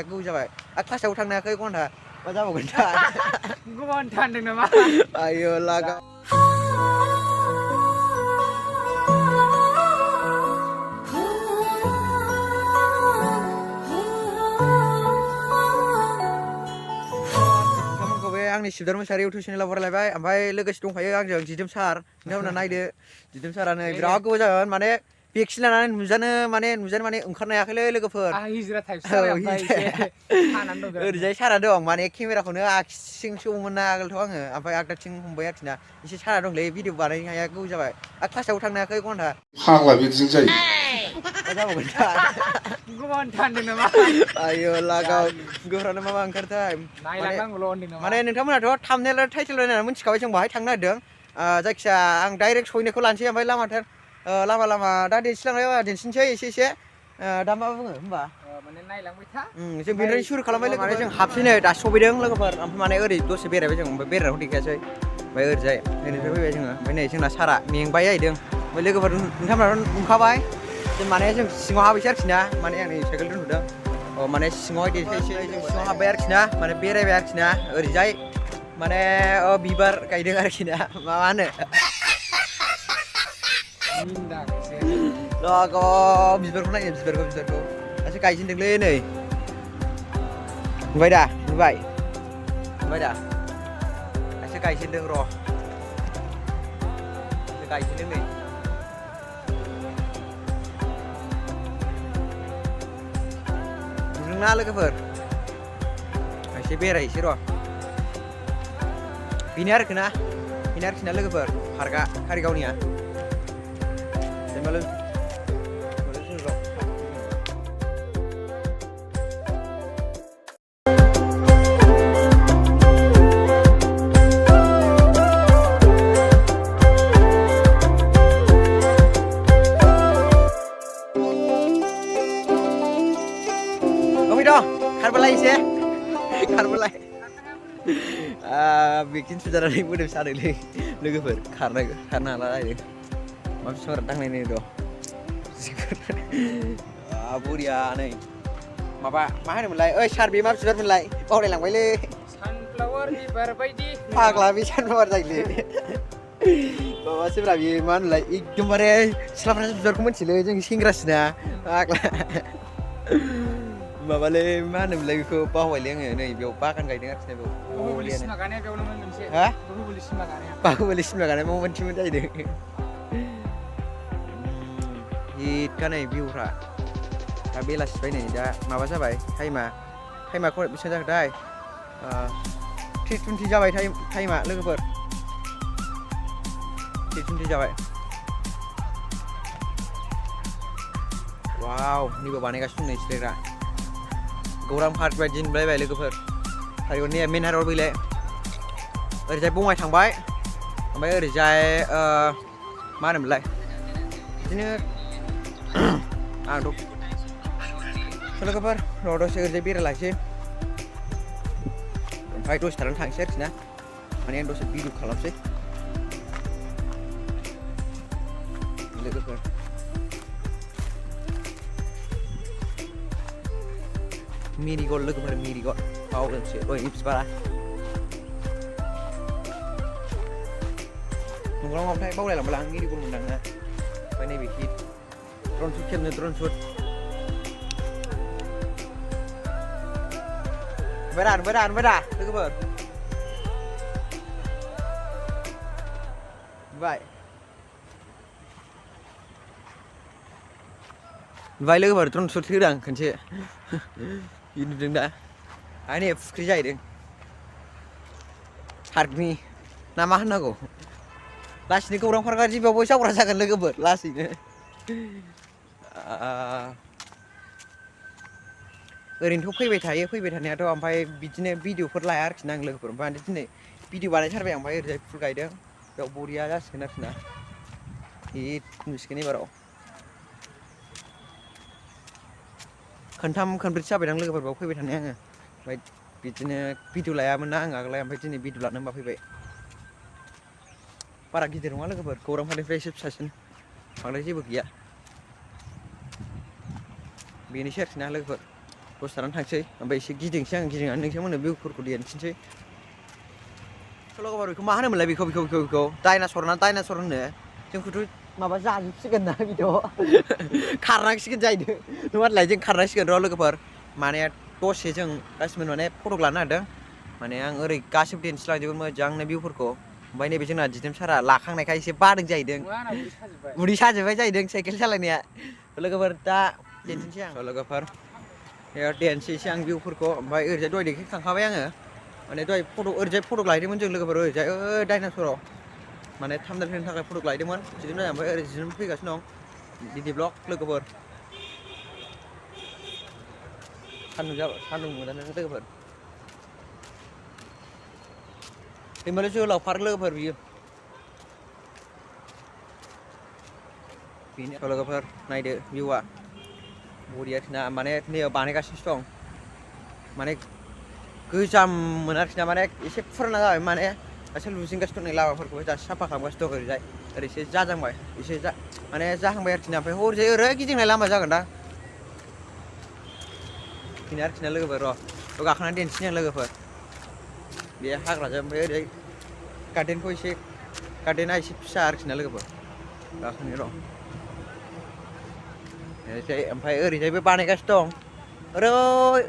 गोबाव जाबाय क्लासाव थांनो हायाखै घन्टा मा जाबावगोन दा गुबुन थांदों नामा आयो लागा आंनि सिबदार मोसाहारि इउटुब चेनेलाव फरायलायबाय ओमफ्राय लोगोसे दंफायो आंजों दिदोम सार नोंथांमोना नायदो दिदोम सारा नै बिराद गोबाव जागोन माने भेक्सिन लानानै नुजानो माने ओंखारनो हायाखैलै लोगोफोर ओरैजाय सारा दं माने केमेराखौनो आगसिथिंसो हमोन ना आगोलथ' आङो ओमफ्राय आगदाथिं हमबाय आरोखि ना एसे सारा दंलै भिडिअ बानायनो हाया गोबाव जाबाय क्लासाव थांनो हायाखै घन्टा फाग्ला बिदिजों जायो मा जाबावगोन दा गुबुन थांदों नामा आयो लागाव गोफ्रानो मा ओंखारथाय माने नोंथांमोनाथ' थाम्बनेल आरो टाइटेल नायनानै मिथिखाबाय जों बाहाय थांनो नागिरदों जायखिया आं डाइरेक्ट सहैनायखौ लानोसै ओमफ्राय लामा दा दिन्थिलांनाय दिन्थिनोसै एसे दा मा बुङो होमबा माने नायलांबाय था जों बेनिफ्राय सुरु खालामबाय लोगो माने जों हाबसैनो दासो सफैदों लोगोफोर ओमफ्राय माने ओरै दसे बेरायबाय जों ओमफ्राय बेरायनायखौ देखायासै ओमफ्राय ओरैजाय ओरैनिफ्राय फैबाय जोङो ओमफ्राय नै जोंना सारा मेंबाय जाहैदों ओमफ्राय लोगोफोर नोंथांमोनाथ' नुखाबाय जों माने जों सिङाव हाबैसै आरोखि ना माने आं नै साइकेल दोनथ'दों माने सिङावहाय देखायसै जों सिङाव हाबबाय आरोखि ना माने बेरायबाय आरोखि ना ओरैजाय माने बिबार गायदों आरोखि ना मा होनो बिबारखौ नायो बिबारखौ दासो गायजेनदोंलै नै नुबाय दा दासो गायजेनदों र' गायजेनदों नै नुदोंना लोगोफोर एसे बेरायसै र' बेनो आरोखि ना लोगोफोर पार्कआ कारिगावनिया खारबोलाय भेक्सिन थुजानानै मोदोम सादोंलै लोगोफोर खारनो हाला जाहैदों मा बिसोर दांनायनो र' बरिया नै माबा मा होनोमोनलाय ओइ सार बे मा बिबारमोनलाय बावलायलांबायलै सानफ्लावार बिबार बायदि फाग्ला बे सानफ्लावार जायोलै माबासोब्रा बेयो मा होनोमोनलाय एकदमबारे सिख्लाफ्रासो बिबारखौ मिथियोलै जों सेंग्रासोना फाग्ला माबालै मा होनोमोनलाय बेखौ बावबायलै आङो नै बेयाव बागान गायदों आरोखि ना बाहुबलि सिनेमा गानाया मोनसेमोन जाहैदों हिटखा नै भिउफ्रा दा बेलासिबाय नै दा माबा जाबाय टाइमा बेसेबां जाखोथाय 3:20 जाबाय टाइमा लोगोफोर 3:20 जाबाय वाव नैबो बानायगासिनो दं नै सिलायग्रा गौरां पार्क बायदि नुलायबाय लोगोफोर कारिगावनि मेन हाइरड फैलाय ओरैजाय बङाइ थांबाय ओमफ्राय ओरैजाय मा होनोमोनलाय बिदिनो आंथ' लोगोफोर र' दसे ओरैजाय बेरायलायसै ओमफ्राय दसे थानानै थांसै आरोखि ना माने आं दसे भिडिअ खालामसै लोगोफोर मेरिगल्ड लोगोफोर मेरिगल्ड बावदोंसो दहायनि बिबारा नंगौना माबाथाय बावलायलांबाय आं मेरिगल्ड मोनदाङा ओमफ्राय नैबे हिट ड्रन शुट खेबनो ड्रन शुट नुबाय दा लोगोफोर नुबाय लोगोफोर ड्रन शुट होदां खनसे नुदों दा आंनि फुख्रि जाहैदों पार्कनि ना मा होननांगौ लासैनो गौरां पार्कआ बेयावबो जावग्रा जागोन लोगोफोर लासैनो ओरैनोथ' फैबाय थानायाथ' ओमफ्राय बिदिनो भिडिअफोर लाया आरोखि ना आं लोगोफोर ओमफ्राय दिनै भिडिअ बानायथारबाय ओमफ्राय ओरैजाय फुल गायदों बेयाव बरिया जासिगोन आरोखि ना हिट नुसिगोन एबाराव खनथाम खनब्रैसो जाबायदां लोगोफोर बाव फैबाय थानाय आङो ओमफ्राय बिदिनो भिडिअ लायामोन ना आं आगोलाय ओमफ्राय दिनै भिडिअ लानो होनबा फैबाय बारा गिदिर नङा लोगोफोर गौरां पार्कनिफ्राय एसे फिसासिन बांद्राय जेबो गैया बेनोसै आरोखि ना लोगोफोर दसे थानानै थांसै ओमफ्राय एसे गिदिंसै आं गिदिंनानै नोंथांमोननो भिउफोरखौ दिन्थिनोसै लोगोफोर बेखौ मा होनोमोनलाय बेखौ डाइनासर ना डाइनासर होनो जोंखौथ' माबा जाजोबसिगोन ना बिद' खारनांसिगोन जाहैदों नङालाय जों खारनांसिगोन र' लोगोफोर माने दसे जों गासिबो माने फट' लानो नागिरदों माने आं ओरै गासिबो दिन्थिलांजोबगोन मोजांनो भिउफोरखौ ओमफ्राय नैबे जोंना दिदोम सारा लाखांनायखाय एसे बादों जाहैदों उदै साजोब्बाय जाहैदों साइकेल सालायनाया लोगोफोर दा दिन्थिनोसै आं लोगोफोर दिन्थिनोसै आं भिउफोरखौ ओमफ्राय ओरैजाय दहाय देखायखांखाबाय आङो माने दहाय फट' ओरैजाय फट' लाहैदोंमोन जों लोगोफोर ओरैजाय डाइनासराव माने थामदाल होनो थाखाय फट' लाहैदोंमोन बिदिनो जायो ओमफ्राय ओरै जिदोम फैगासिनो दं डिडि ब्लग लोगोफोर सान्दुं मोजां लोगोफोर दैमालु जोहोलाव पार्क लोगोफोर बियो बेनो लोगोफोर नायदो भिउआ बरिया आरोखि ना माने नैयाव बानायगासिनो दं माने गोजाममोन आरोखि ना माने एसे फुराना जाबाय माने दासो लुजेनगासिनो दं नै लामाफोरखौबो दासो साफा खालामगासिनो दं ओरैजाय ओरैसे जाजांबाय एसे माने जाहांबाय आरोखि ना ओमफ्राय हरजाय ओरै गिदिंनाय लामा जागोन दा बेनो आरोखि ना लोगोफोर र' गाखोनानै दिन्थिनि आं लोगोफोर बे हाग्राजों ओमफ्राय ओरै गार्डेना एसे फिसा आरोखि ना लोगोफोर गाखोनि र' ओमफ्राय ओरैजायबो बानायगासिनो दं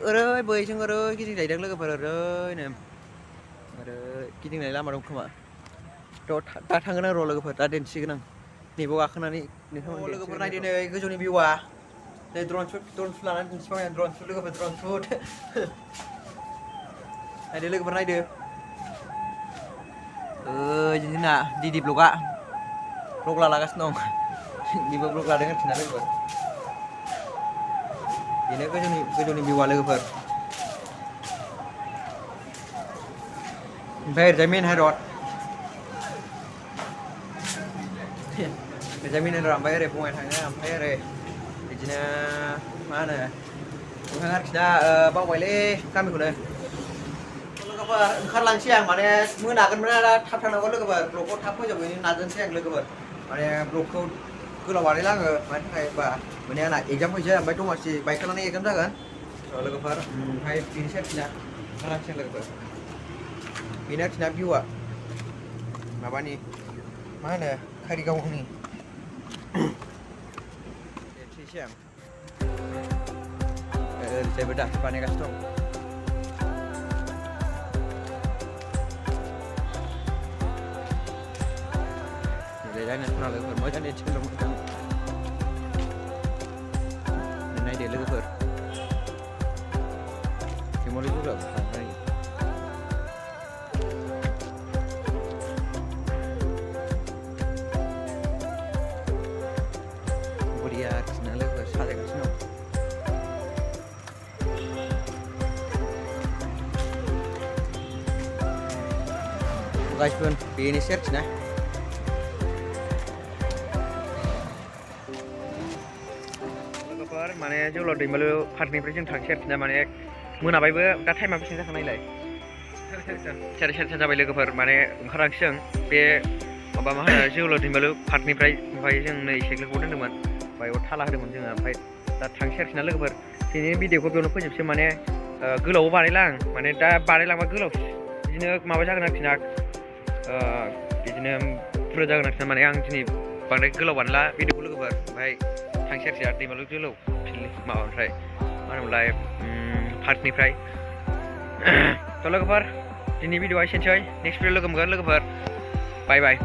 ओरै बैजों ओरै गिदिंजाहैदों लोगोफोर ओरैनो ओरै गिदिंनाय लामा दं खोमा दा थांगोन आं र' लोगोफोर दा दिन्थिगोन आं नैबाव गाखोनानै लोगोफोर नायदो नै गोजौनि भिउआ नै ड्रन सुट लानानै दिन्थिबाय आं ड्रन सुट लोगोफोर ड्रन सुट नायदो लोगोफोर नायदो जोंना डिडि ब्लगआ ब्लग लागासिनो दं बेबो ब्लग लादों आरोखि ना लोगोफोर बेनो गोजौनि भिउआ लोगोफोर ओमफ्राय ओरैजाय मेन हाइरड ओमफ्राय ओरै बङाइ थाङो ओमफ्राय ओरै बिदिनो मा होनो नोंथां आरोखि ना बावबायलै गामिखौनो लोगोफोर ओंखारलांसै आं माने मोनागोनमोन दा थाब थांनांगौ लोगोफोर ब्लगखौ थाब फोजोबनो नाजानोसै आं लोगोफोर माने ब्लगखौ गोलाव बानायला आङो मानि थाखाय होनबा माने आंना एगजाम फैसै ओमफ्राय दमासि बायखांनानै एगजाम जागोन लोगोफोर ओमफ्राय बेनोसै आरोखि ना ओंखारलांसै आं लोगोफोर बेनो आरोखि ना भिउआ माबानि मा होनो कारिगावनि दिन्थिनोसै आं ओरैजायबो दासो बानायगासिनो दं डाइनासर लोगोफोर मोजां दिन्थिगोन मोजां नायदो लोगोफोर दैमालु जोहोलाव थांनाय बरिया आरोखि ना लोगोफोर साजायगासिनो दं गासिबो बेनोसै आरोखि ना माने जोहोलाव दैमालु पार्कनिफ्राय जों थांसै आरोखि ना माने मोनाबायबो दा टाइमा बेसेबां जाखो नायलाय साराय जाबाय लोगोफोर माने ओंखारलांसै जों बे माबा मा होनो जोहोलाव दैमालु पार्कनिफ्राय ओमफ्राय जों नै साइकेलखौ दोन्दोंमोन ओमफ्राय थाला होदोंमोन जोङो ओमफ्राय दा थांसै आरोखि ना लोगोफोर दिनैनि भिडिअखौ बेयावनो फोजोबसै माने गोलावबो बानायला आं माने दा बानायलांबा गोलाव बिदिनो माबा जागोन आरोखि ना बिदिनो बुरजा जागोन आरोखि ना माने आं दिनै बांद्राय गोलाव बानायला भिडिअखौ लोगोफोर ओमफ्राय थांसै आरोखि दैमालु जोहोलाव माबानिफ्राय मा होनोमोनलाय पार्कनिफ्राय थ' लोगोफोर दिनै भिडिअआ एसेनोसै नेक्स्ट भिडिअ लोगो मोनगोन लोगोफोर बाय बाय